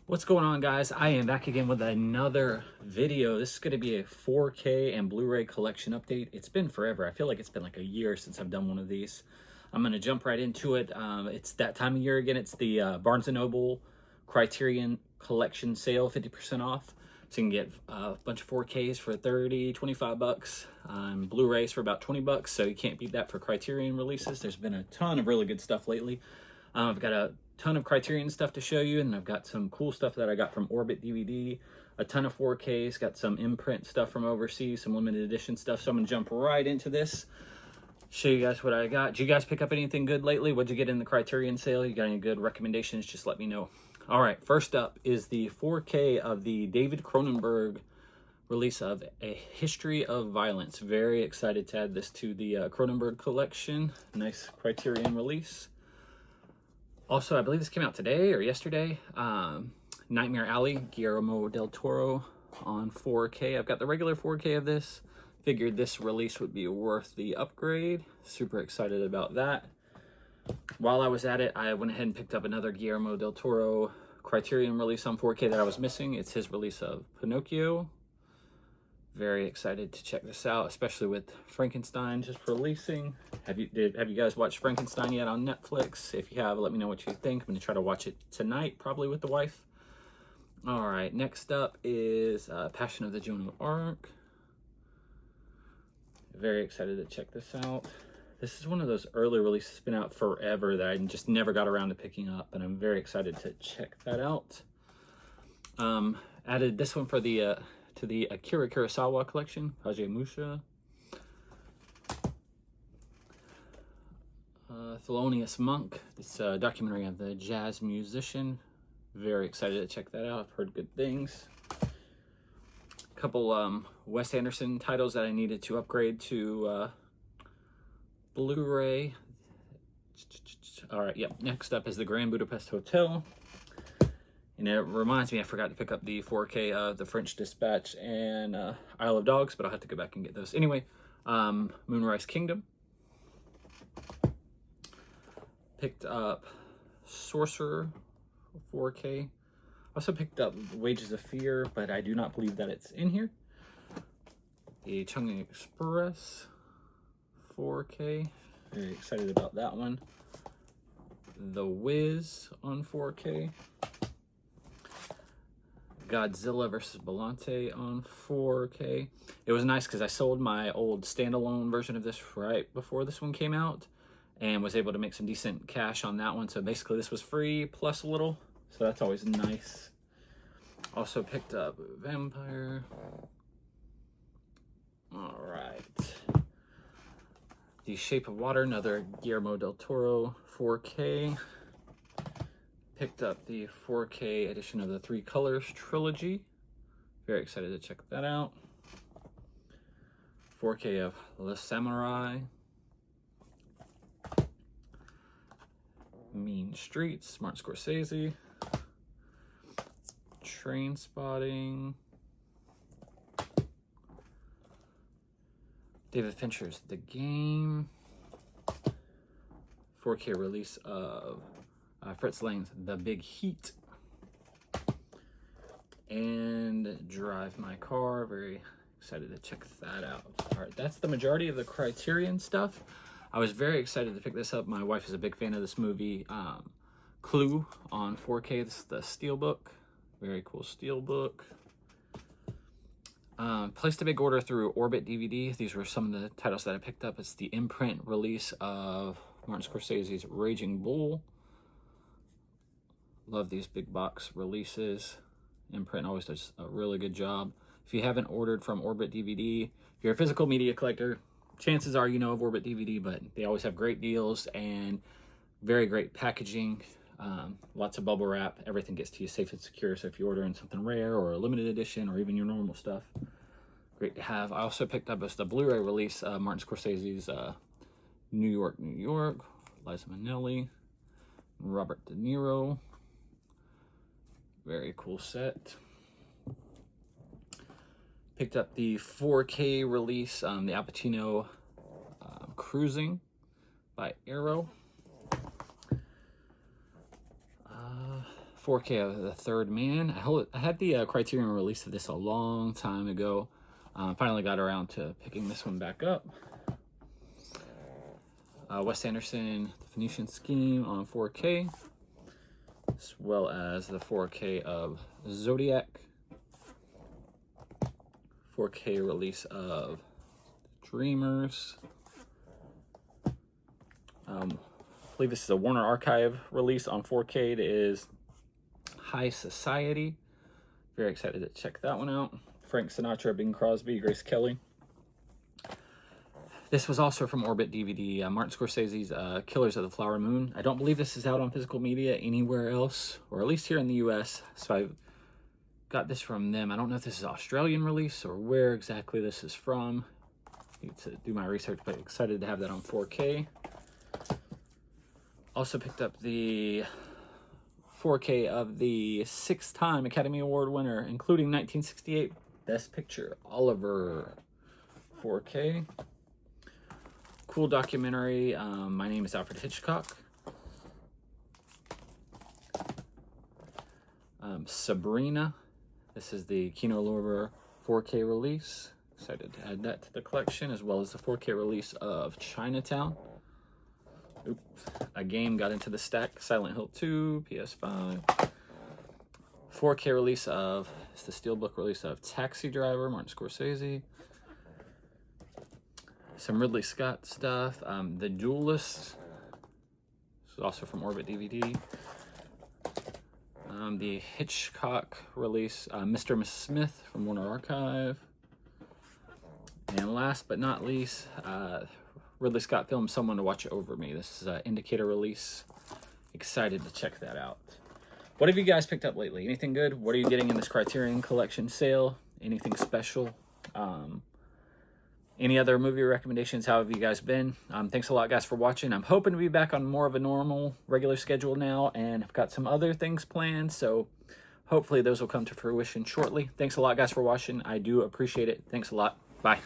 What's going on, guys? I am back again with another video. This is going to be a 4K and Blu-ray collection update. It's been forever. I feel like it's been like a year since I've done one of these. I'm going to jump right into it. It's that time of year again. It's the Barnes & Noble Criterion collection sale, 50% off. So you can get a bunch of 4Ks for 30, 25 bucks. Blu-rays for about 20 bucks. So you can't beat that for Criterion releases. There's been a ton of really good stuff lately. I've got a ton of Criterion stuff to show you, and I've got some cool stuff that I got from Orbit DVD, a ton of 4Ks, got some imprint stuff from overseas, some limited edition stuff. So I'm gonna jump right into this, show you guys what I got. Did you guys pick up anything good lately? What'd you get in the Criterion sale? You got any good recommendations? Just let me know. All right, first up is the 4K of the David Cronenberg release of A History of Violence. Very excited to add this to the Cronenberg collection. Nice Criterion release. Also, I believe this came out today or yesterday. Nightmare Alley, Guillermo del Toro on 4K. I've got the regular 4K of this. Figured this release would be worth the upgrade. Super excited about that. While I was at it, I went ahead and picked up another Guillermo del Toro Criterion release on 4K that I was missing. It's his release of Pinocchio. Very excited to check this out, especially with Frankenstein just releasing. Have you guys watched Frankenstein yet on Netflix? If you have, let me know what you think. I'm gonna try to watch it tonight, probably with the wife. All right, next up is Passion of the Joan of Arc. Very excited to check this out. This is one of those early releases, been out forever, that I just never got around to picking up, and I'm very excited to check that out. Added this one for the to the Akira Kurosawa collection, Kagemusha. Thelonious Monk, this documentary of the jazz musician. Very excited to check that out. I've heard good things. A couple Wes Anderson titles that I needed to upgrade to Blu-ray. All right, yep. Next up is the Grand Budapest Hotel. And it reminds me, I forgot to pick up the 4K of The French Dispatch and Isle of Dogs, but I'll have to go back and get those. Anyway, Moonrise Kingdom. Picked up Sorcerer 4K. Also picked up Wages of Fear, but I do not believe that it's in here. The Chungking Express 4K. Very excited about that one. The Wiz on 4K. Godzilla vs. Bellante on 4K. It was nice because I sold my old standalone version of this right before this one came out and was able to make some decent cash on that one. So basically this was free plus a little, so that's always nice. Also picked up Vampire. All right. The Shape of Water, another Guillermo del Toro 4K. Picked up the 4K edition of the Three Colors trilogy. Very excited to check that out. 4K of Le Samurai. Mean Streets, Martin Scorsese. Train Spotting. David Fincher's The Game. 4K release of Fritz Lang's The Big Heat. And Drive My Car. Very excited to check that out. All right, that's the majority of the Criterion stuff. I was very excited to pick this up. My wife is a big fan of this movie. Clue on 4K. This is the Steelbook. Very cool Steelbook. Placed a big order through Orbit DVD. These were some of the titles that I picked up. It's the imprint release of Martin Scorsese's Raging Bull. Love these big box releases. Imprint always does a really good job. If you haven't ordered from Orbit DVD, if you're a physical media collector, chances are you know of Orbit DVD, but they always have great deals and very great packaging. Lots of bubble wrap. Everything gets to you safe and secure. So if you're ordering something rare or a limited edition or even your normal stuff, great to have. I also picked up the Blu-ray release, Martin Scorsese's New York, New York. Liza Minnelli, Robert De Niro. Very cool set. Picked up the 4K release, the Al Pacino Cruising by Arrow. 4K of The Third Man. I had the Criterion release of this a long time ago. Finally got around to picking this one back up. Wes Anderson, The Phoenician Scheme on 4K, as well as the 4K of Zodiac, 4K release of Dreamers. I believe this is a Warner Archive release on 4K. It is High Society. Very excited to check that one out. Frank Sinatra, Bing Crosby, Grace Kelly. This was also from Orbit DVD, Martin Scorsese's Killers of the Flower Moon. I don't believe this is out on physical media anywhere else, or at least here in the US. So I got this from them. I don't know if this is an Australian release or where exactly this is from. Need to do my research, but excited to have that on 4K. Also picked up the 4K of the 6-time Academy Award winner, including 1968 Best Picture, Oliver, 4K. Cool documentary, My Name is Alfred Hitchcock. Sabrina, this is the Kino 4K release. Excited to add that to the collection, as well as the 4K release of Chinatown. Oops, a game got into the stack, Silent Hill 2, PS5. 4K release of, it's the Steelbook release of Taxi Driver, Martin Scorsese. Some Ridley Scott stuff. The Duelist. This is also from Orbit DVD. The Hitchcock release, Mr. and Mrs. Smith from Warner Archive. And last but not least, Ridley Scott film Someone to Watch Over Me. This is an Indicator release. Excited to check that out. What have you guys picked up lately? Anything good? What are you getting in this Criterion Collection sale? Anything special? Any other movie recommendations? How have you guys been? Thanks a lot, guys, for watching. I'm hoping to be back on more of a normal, regular schedule now, and I've got some other things planned, so hopefully those will come to fruition shortly. Thanks a lot, guys, for watching. I do appreciate it. Thanks a lot. Bye.